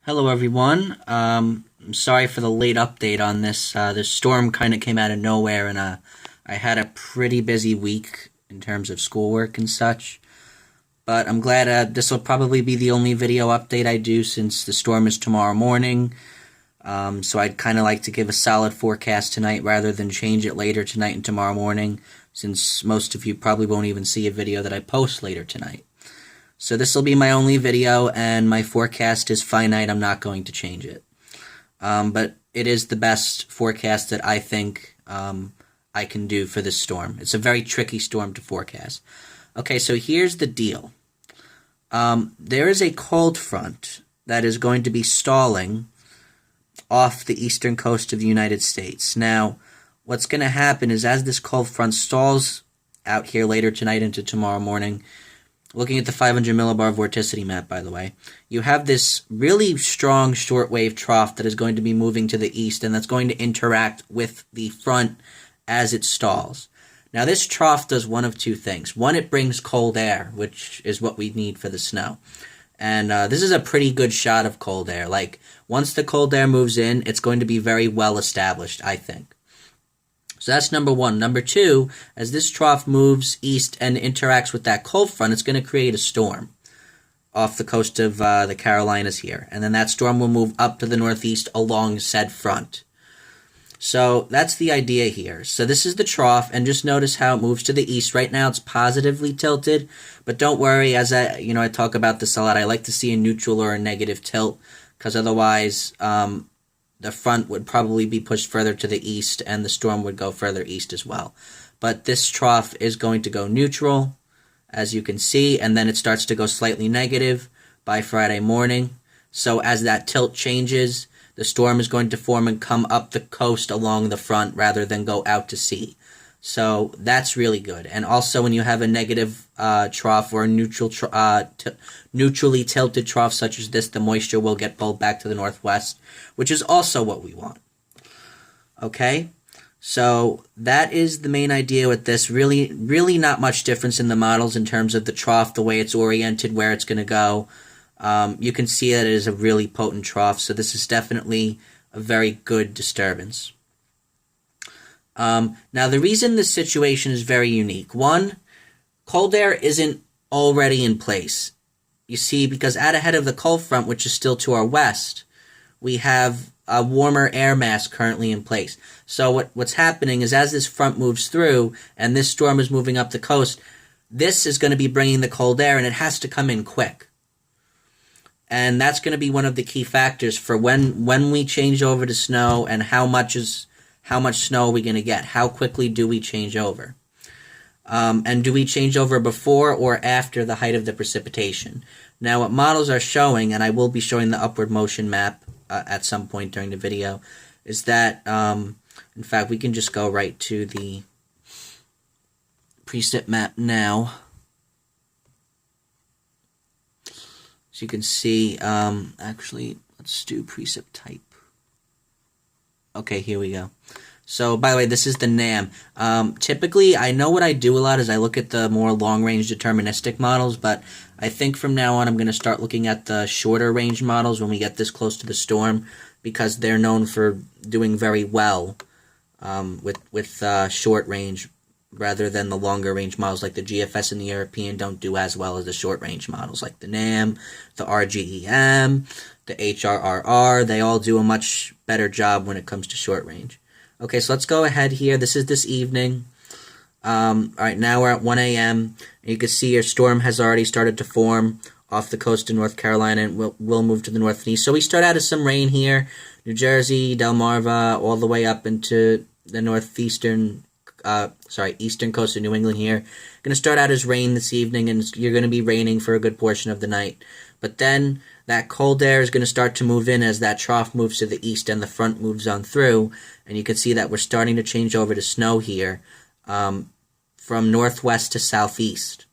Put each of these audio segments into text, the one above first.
Hello, everyone. I'm sorry for the late update on this. This storm kind of came out of nowhere, and I had a pretty busy week in terms of schoolwork and such. But I'm glad this will probably be the only video update I do since the storm is tomorrow morning. So I'd kind of like to give a solid forecast tonight rather than change it later tonight and tomorrow morning, since most of you probably won't even see a video that I post later tonight. So this will be my only video, and my forecast is finite. I'm not going to change it. But it is the best forecast that I think I can do for this storm. It's a very tricky storm to forecast. Okay, so here's the deal. There is a cold front that is going to be stalling off the eastern coast of the United States. Now, what's going to happen is as this cold front stalls out here later tonight into tomorrow morning, looking at the 500 millibar vorticity map, by the way, you have this really strong shortwave trough that is going to be moving to the east, and that's going to interact with the front as it stalls. Now, this trough does one of two things. One, it brings cold air, which is what we need for the snow. And this is a pretty good shot of cold air. Like, once the cold air moves in, it's going to be very well established, I think. So that's number one. Number two, as this trough moves east and interacts with that cold front, it's going to create a storm off the coast of the Carolinas here. And then that storm will move up to the northeast along said front. So that's the idea here. So this is the trough, and just notice how it moves to the east. Right now it's positively tilted, but don't worry, as I talk about this a lot, I like to see a neutral or a negative tilt, because otherwise the front would probably be pushed further to the east, and the storm would go further east as well. But this trough is going to go neutral, as you can see, and then it starts to go slightly negative by Friday morning. So as that tilt changes, the storm is going to form and come up the coast along the front rather than go out to sea. So that's really good. And also when you have a negative trough or a neutrally tilted trough such as this, the moisture will get pulled back to the northwest, which is also what we want. Okay? So that is the main idea with this. Really not much difference in the models in terms of the trough, the way it's oriented, where it's going to go. You can see that it is a really potent trough, so this is definitely a very good disturbance. Now, the reason this situation is very unique. One, cold air isn't already in place. You see, because out ahead of the cold front, which is still to our west, we have a warmer air mass currently in place. So what's happening is as this front moves through and this storm is moving up the coast, this is going to be bringing the cold air, and it has to come in quick. And that's going to be one of the key factors for when we change over to snow, and how much snow are we going to get? How quickly do we change over? And do we change over before or after the height of the precipitation? Now, what models are showing, and I will be showing the upward motion map at some point during the video, is that, in fact, we can just go right to the precip map now. So you can see, actually, let's do precip type. Okay, here we go. So, by the way, this is the NAM. Typically, I know what I do a lot is I look at the more long-range deterministic models, but I think from now on I'm going to start looking at the shorter-range models when we get this close to the storm, because they're known for doing very well with short-range, rather than the longer-range models like the GFS and the European don't do as well as the short-range models like the NAM, the RGEM, the HRRR. They all do a much better job when it comes to short-range. Okay, so let's go ahead here. This is this evening. Alright, now we're at 1 a.m. You can see your storm has already started to form off the coast of North Carolina, and will move to the north and east. So we start out as some rain here. New Jersey, Delmarva, all the way up into the eastern coast of New England here. Going to start out as rain this evening, and you're going to be raining for a good portion of the night. But then that cold air is going to start to move in as that trough moves to the east and the front moves on through. And you can see that we're starting to change over to snow here from northwest to southeast.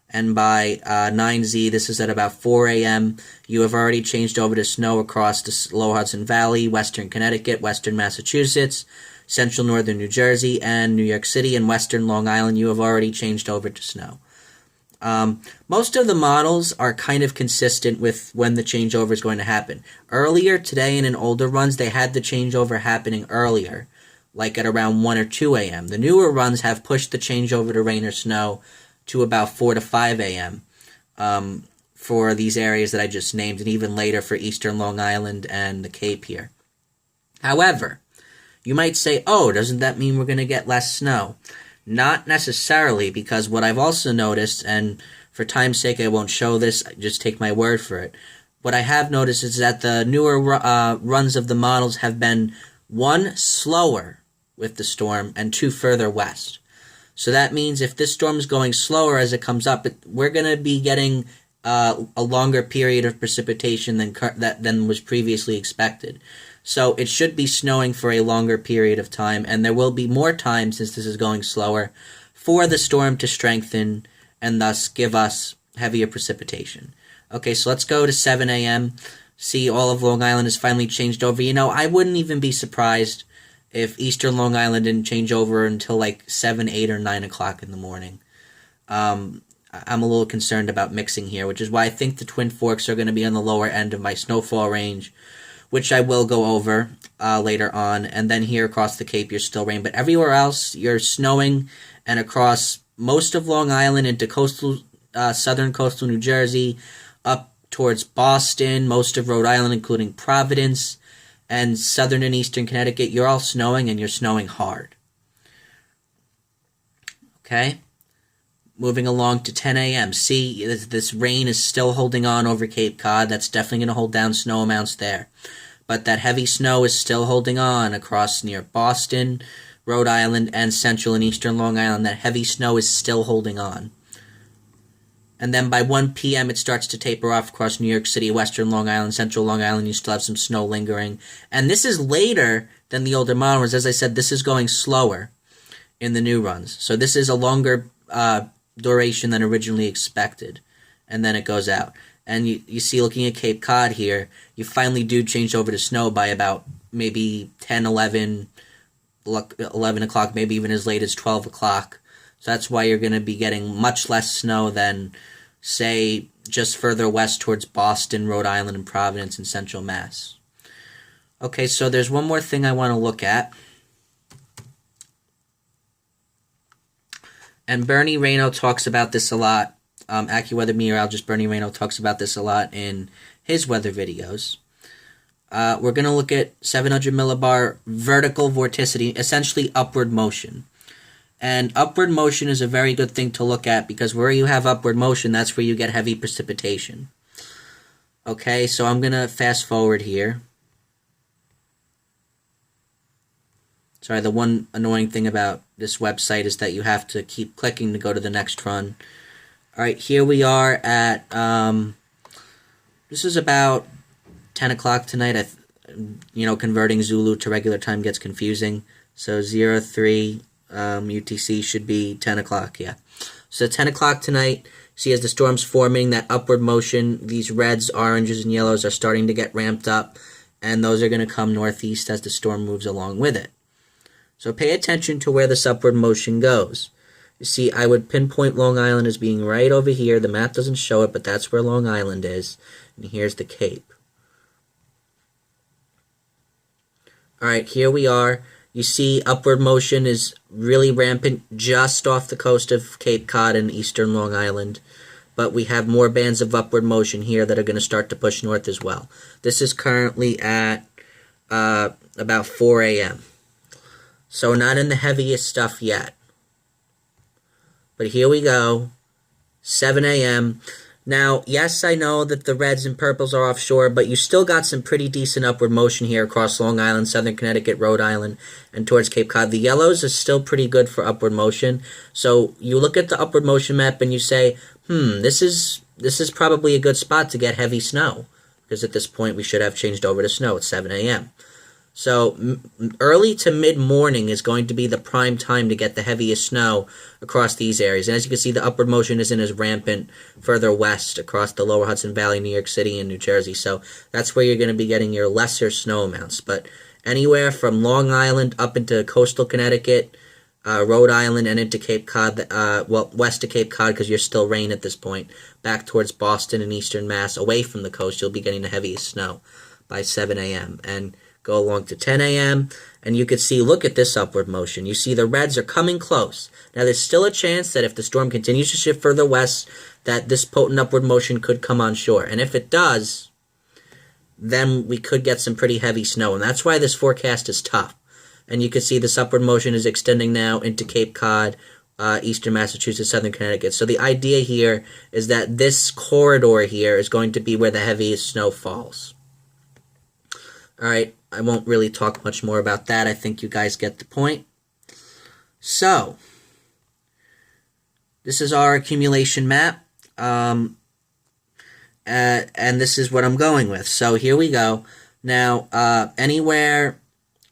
And by 9Z, this is at about 4 a.m., you have already changed over to snow across the Lower Hudson Valley, western Connecticut, western Massachusetts, central northern New Jersey, and New York City, and western Long Island. You have already changed over to snow. Most of the models are kind of consistent with when the changeover is going to happen. Earlier today and in older runs, they had the changeover happening earlier, like at around 1 or 2 a.m. The newer runs have pushed the changeover to rain or snow to about 4 to 5 a.m. For these areas that I just named, and even later for eastern Long Island and the Cape here. However, you might say, oh, doesn't that mean we're going to get less snow? Not necessarily, because what I've also noticed, and for time's sake I won't show this, just take my word for it. What I have noticed is that the newer runs of the models have been, 1, slower with the storm, and 2, further west. So that means if this storm is going slower as it comes up, we're going to be getting a longer period of precipitation than was previously expected. So it should be snowing for a longer period of time, and there will be more time, since this is going slower, for the storm to strengthen and thus give us heavier precipitation. Okay, so let's go to 7 a.m. See, all of Long Island has finally changed over. You know, I wouldn't even be surprised if eastern Long Island didn't change over until like 7, 8, or 9 o'clock in the morning. I'm a little concerned about mixing here, which is why I think the Twin Forks are going to be on the lower end of my snowfall range, which I will go over later on. And then here across the Cape, you're still rain. But everywhere else, you're snowing, and across most of Long Island into southern coastal New Jersey, up towards Boston, most of Rhode Island, including Providence, and southern and eastern Connecticut, you're all snowing, and you're snowing hard. Okay? Moving along to 10 a.m. See, this rain is still holding on over Cape Cod. That's definitely going to hold down snow amounts there. But that heavy snow is still holding on across near Boston, Rhode Island, and central and eastern Long Island. That heavy snow is still holding on. And then by 1 p.m. it starts to taper off across New York City, western Long Island, central Long Island. You still have some snow lingering. And this is later than the older model runs. As I said, this is going slower in the new runs. So this is a longer duration than originally expected. And then it goes out. And you see, looking at Cape Cod here, you finally do change over to snow by about maybe 10, 11 o'clock, maybe even as late as 12 o'clock. So that's why you're going to be getting much less snow than, say, just further west towards Boston, Rhode Island, and Providence and central Mass. Okay, so there's one more thing I want to look at. And Bernie Rayno talks about this a lot. AccuWeather meteorologist Bernie Rayno talks about this a lot in his weather videos. We're going to look at 700 millibar vertical vorticity, essentially upward motion. And upward motion is a very good thing to look at, because where you have upward motion, that's where you get heavy precipitation. Okay, so I'm going to fast forward here. Sorry, the one annoying thing about this website is that you have to keep clicking to go to the next run. Alright, here we are at, this is about 10 o'clock tonight. Converting Zulu to regular time gets confusing. So 03 UTC should be 10 o'clock, yeah. So 10 o'clock tonight, see as the storm's forming, that upward motion, these reds, oranges, and yellows are starting to get ramped up, and those are going to come northeast as the storm moves along with it. So pay attention to where this upward motion goes. You see, I would pinpoint Long Island as being right over here. The map doesn't show it, but that's where Long Island is. And here's the Cape. Alright, here we are. You see upward motion is really rampant just off the coast of Cape Cod and eastern Long Island. But we have more bands of upward motion here that are going to start to push north as well. This is currently at about 4 a.m. So not in the heaviest stuff yet. But here we go, 7 a.m. Now, yes, I know that the reds and purples are offshore, but you still got some pretty decent upward motion here across Long Island, southern Connecticut, Rhode Island, and towards Cape Cod. The yellows is still pretty good for upward motion. So you look at the upward motion map and you say, this is probably a good spot to get heavy snow, because at this point we should have changed over to snow at 7 a.m. So early to mid-morning is going to be the prime time to get the heaviest snow across these areas. And as you can see, the upward motion isn't as rampant further west across the lower Hudson Valley, New York City, and New Jersey. So that's where you're going to be getting your lesser snow amounts. But anywhere from Long Island up into coastal Connecticut, Rhode Island and into Cape Cod, west of Cape Cod because you're still rain at this point, back towards Boston and eastern Mass, away from the coast, you'll be getting the heaviest snow by 7 a.m. and go along to 10 a.m. And you could see, look at this upward motion. You see the reds are coming close. Now there's still a chance that if the storm continues to shift further west, that this potent upward motion could come on shore. And if it does, then we could get some pretty heavy snow. And that's why this forecast is tough. And you can see this upward motion is extending now into Cape Cod, eastern Massachusetts, southern Connecticut. So the idea here is that this corridor here is going to be where the heaviest snow falls. All right, I won't really talk much more about that. I think you guys get the point. So, this is our accumulation map. And this is what I'm going with. So here we go. Now, anywhere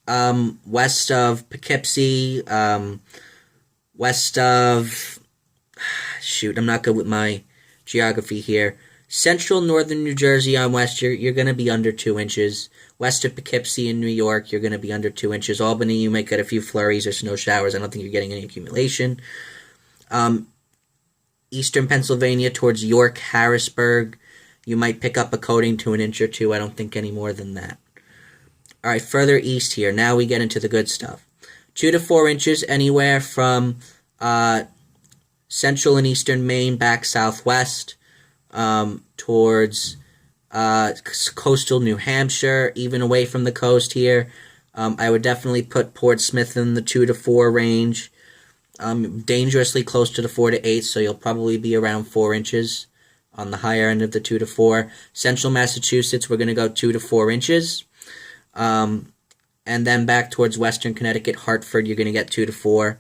west of Poughkeepsie, west of, shoot, I'm not good with my geography here. Central northern New Jersey on west, you're going to be under 2 inches. West of Poughkeepsie in New York, you're going to be under 2 inches. Albany, you might get a few flurries or snow showers. I don't think you're getting any accumulation. Eastern Pennsylvania towards York, Harrisburg, you might pick up a coating to 1 inch or 2. I don't think any more than that. All right, further east here. Now we get into the good stuff. 2 to 4 inches anywhere from central and eastern Maine back southwest towards coastal New Hampshire, even away from the coast here. I would definitely put Portsmouth in the 2 to 4 range. Dangerously close to the 4 to 8, so you'll probably be around 4 inches on the higher end of the 2 to 4. Central Massachusetts, we're going to go 2 to 4 inches. And then back towards western Connecticut, Hartford, you're going to get 2 to 4.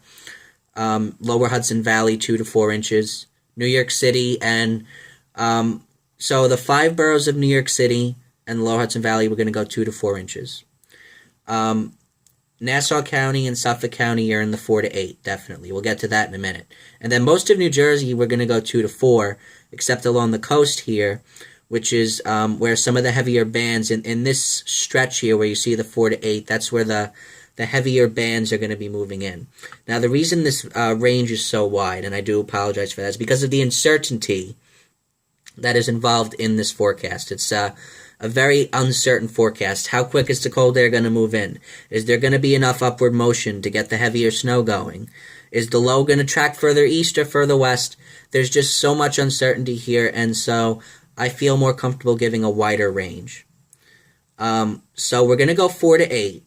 Lower Hudson Valley, 2 to 4 inches. New York City, and so the 5 boroughs of New York City and Lower Hudson Valley, we're going to go 2 to 4 inches. Nassau County and Suffolk County are in the 4 to 8, definitely. We'll get to that in a minute. And then most of New Jersey, we're going to go 2 to 4, except along the coast here, which is where some of the heavier bands, in this stretch here where you see the 4 to 8, that's where the heavier bands are going to be moving in. Now, the reason this range is so wide, and I do apologize for that, is because of the uncertainty that is involved in this forecast. It's a very uncertain forecast. How quick is the cold air going to move in? Is there going to be enough upward motion to get the heavier snow going? Is the low going to track further east or further west? There's just so much uncertainty here, and so I feel more comfortable giving a wider range. So we're going to go 4 to 8.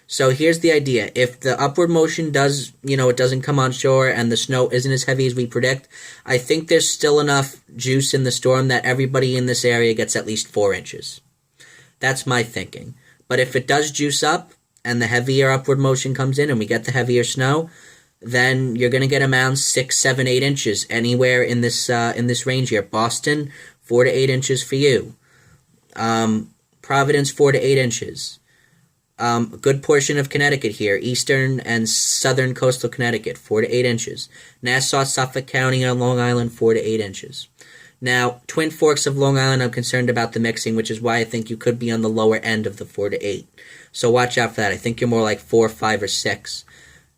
So here's the idea. If the upward motion does, it doesn't come on shore and the snow isn't as heavy as we predict, I think there's still enough juice in the storm that everybody in this area gets at least 4 inches. That's my thinking. But if it does juice up and the heavier upward motion comes in and we get the heavier snow, then you're going to get around 6, 7, 8 inches anywhere in this range here. Boston, 4 to 8 inches for you. Providence, 4 to 8 inches. A good portion of Connecticut here, eastern and southern coastal Connecticut, 4 to 8 inches. Nassau, Suffolk County on Long Island, 4 to 8 inches. Now, Twin Forks of Long Island, I'm concerned about the mixing, which is why I think you could be on the lower end of the 4 to 8. So watch out for that. I think you're more like 4, 5, or 6.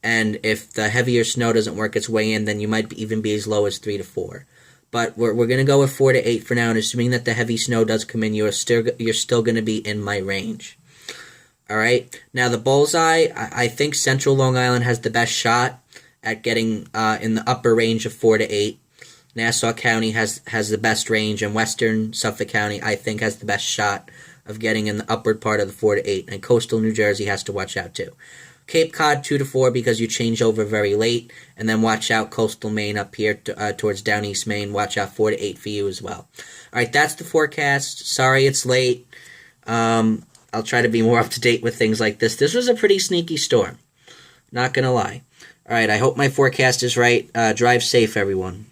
And if the heavier snow doesn't work its way in, then you might even be as low as 3 to 4. But we're going to go with 4 to 8 for now, and assuming that the heavy snow does come in, you're still going to be in my range. All right. Now the bullseye, I think Central Long Island has the best shot at getting in the upper range of 4 to 8. Nassau County has the best range, and Western Suffolk County, I think, has the best shot of getting in the upward part of the 4 to 8. And coastal New Jersey has to watch out too. Cape Cod 2 to 4 because you change over very late, and then watch out coastal Maine up here towards down east Maine. Watch out 4 to 8 for you as well. All right, that's the forecast. Sorry it's late. I'll try to be more up to date with things like this. This was a pretty sneaky storm. Not gonna lie. All right, I hope my forecast is right. Drive safe, everyone.